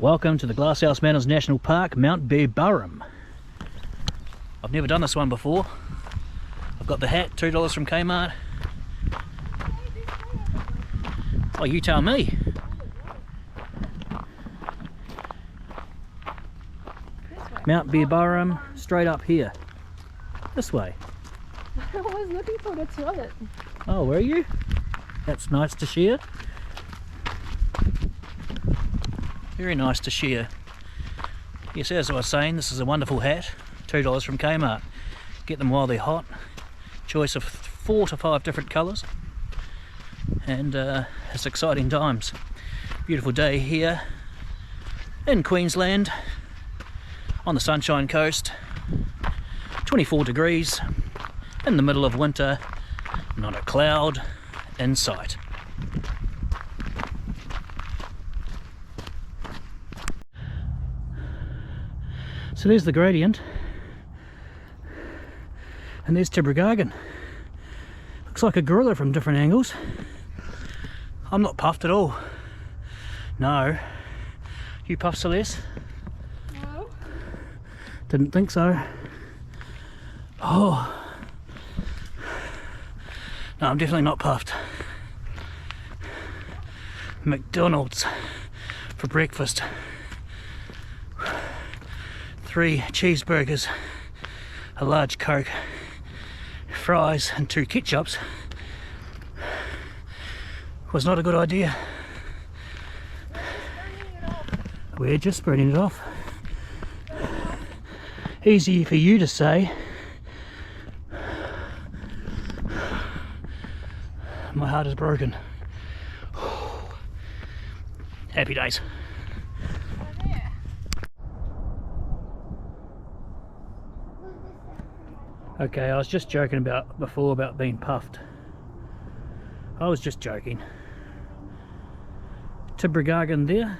Welcome to the Glasshouse Mountains National Park, Mount Beerburrum. I've never done this one before. I've got the hat, $2 from Kmart. Oh, you tell me. Mount Beerburrum, straight up here. This way. I was looking for the toilet. Oh, were you? That's nice to share. Very nice to share. Yes, as I was saying, this is a wonderful hat. $2 from Kmart. Get them while they're hot. Choice of 4 to 5 different colours. And it's exciting times. Beautiful day here in Queensland on the Sunshine Coast. 24 degrees in the middle of winter. Not a cloud in sight. So there's the gradient, and there's Tibrogargan. Looks like a gorilla from different angles. I'm not puffed at all. No. You puffed, Celeste? No. Didn't think so. Oh. No, I'm definitely not puffed. McDonald's for breakfast. 3 cheeseburgers, a large Coke, fries and 2 ketchups was not a good idea. We're just spreading it off. Easy for you to say. My heart is broken. Happy days. Okay, I was just joking before about being puffed. I was just joking. Tibrogargan there.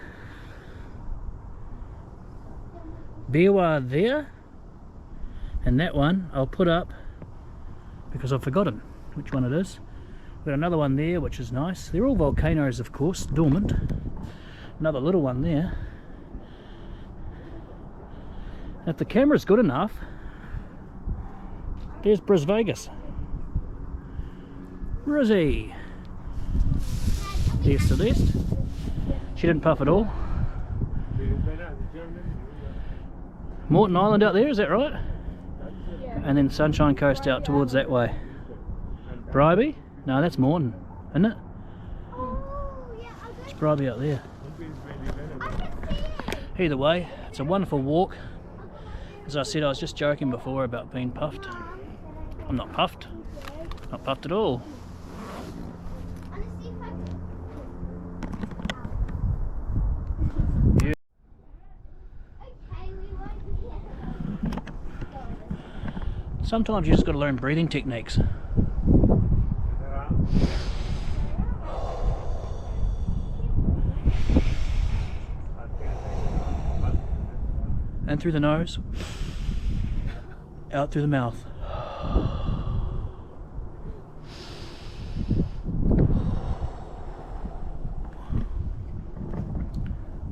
Beerwar there. And that one I'll put up because I've forgotten which one it is. We've got another one there which is nice. They're all volcanoes, of course, dormant. Another little one there. If the camera's good enough, there's Bris Vegas. Rizzy. There's Celeste. She didn't puff at all. Morton Island out there, is that right? Yeah. And then Sunshine Coast out towards that way. Bribey? No, that's Morton, isn't it? It's Bribey out there. Either way, it's a wonderful walk. As I said, I was just joking before about being puffed. I'm not puffed. Not puffed at all. Yeah. Sometimes you just got to learn breathing techniques. And through the nose, out through the mouth.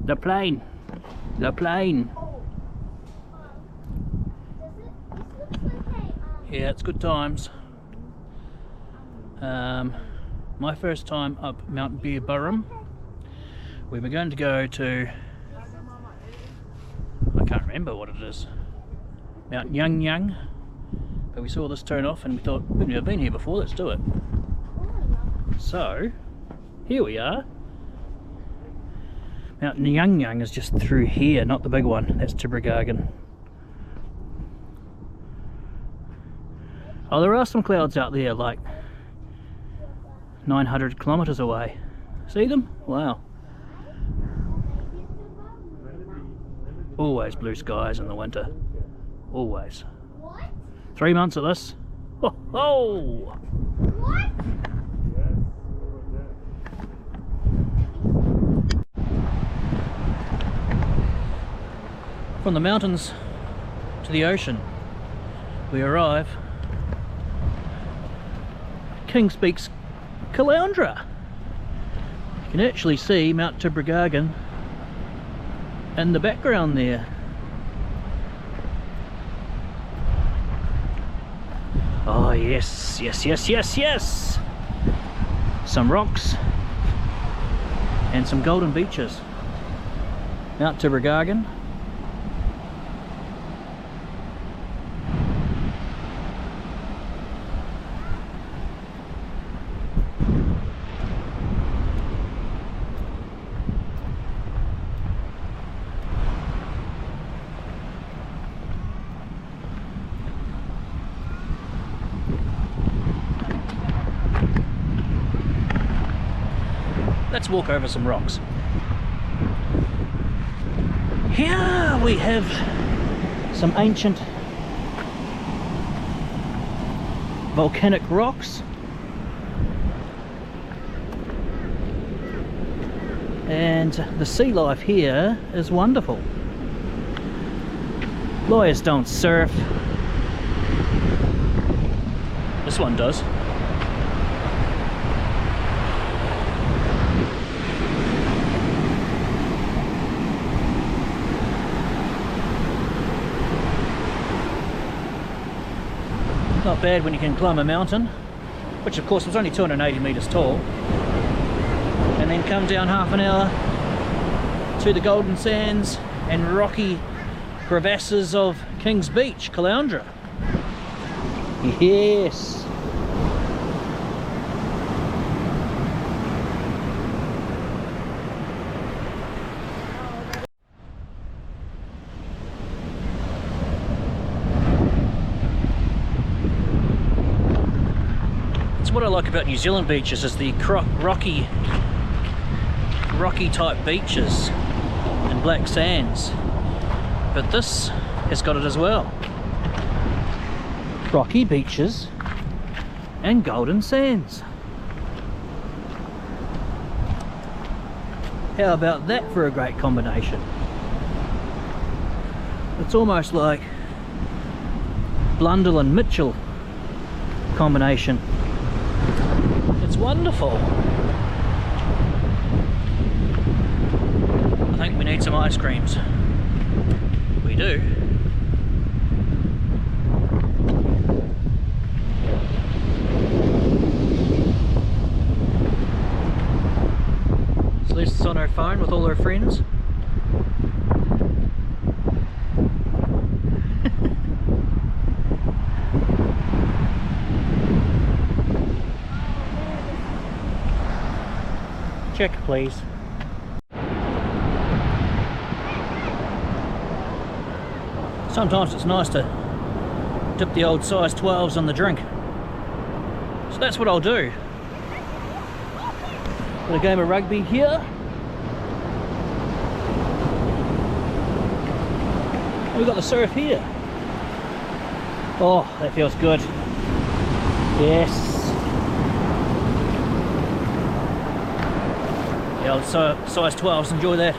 The plane. Yeah, it's good times. My first time up Mount Beerburrum. We were going to go to, I can't remember what it is, Mount Yang, but we saw this turn off and we thought, we've never been here before, let's do it. So, here we are. Mount Yang is just through here, not the big one. That's Tibrogargan. Oh, there are some clouds out there, like 900 kilometers away. See them? Wow. Always blue skies in the winter. Always. 3 months of this. Ho ho! What? From the mountains to the ocean, we arrive King Speaks Caloundra. You can actually see Mount Tibrogargan in the background there. Oh yes, yes, yes, yes, yes! Some rocks and some golden beaches. Mount Tibrogargan. Let's walk over some rocks. Here we have some ancient volcanic rocks, and the sea life here is wonderful. Lawyers don't surf. This one does. Not bad when you can climb a mountain, which of course was only 280 metres tall, and then come down half an hour to the golden sands and rocky crevasses of King's Beach, Caloundra. Yes! What I like about New Zealand beaches is the rocky type beaches and black sands, but this has got it as well. Rocky beaches and golden sands. How about that for a great combination? It's almost like Blundell and Mitchell combination. It's wonderful. I think we need some ice creams. We do. Celeste's on her phone with all her friends. Check, please. Sometimes it's nice to dip the old size 12s on the drink. So that's what I'll do. Got a game of rugby here. And we've got the surf here. Oh, that feels good. Yes. The old size 12s, enjoy that.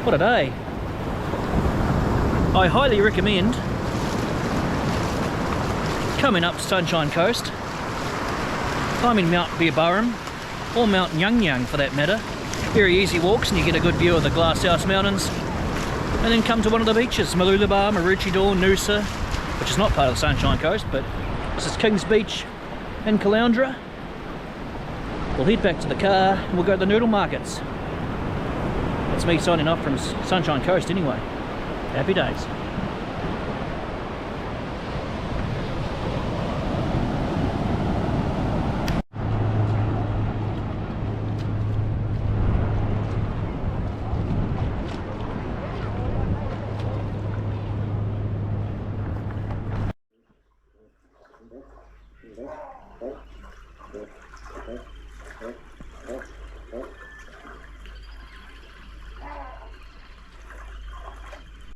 What a day. I highly recommend coming up Sunshine Coast, climbing Mount Beerburrum or Mount Nyang for that matter. Very easy walks and you get a good view of the Glasshouse Mountains, and then come to one of the beaches, Mooloolaba, Maroochydore, Noosa, which is not part of the Sunshine Coast, but this is King's Beach in Caloundra. We'll head back to the car and we'll go to the noodle markets. That's me signing off from Sunshine Coast anyway. Happy days.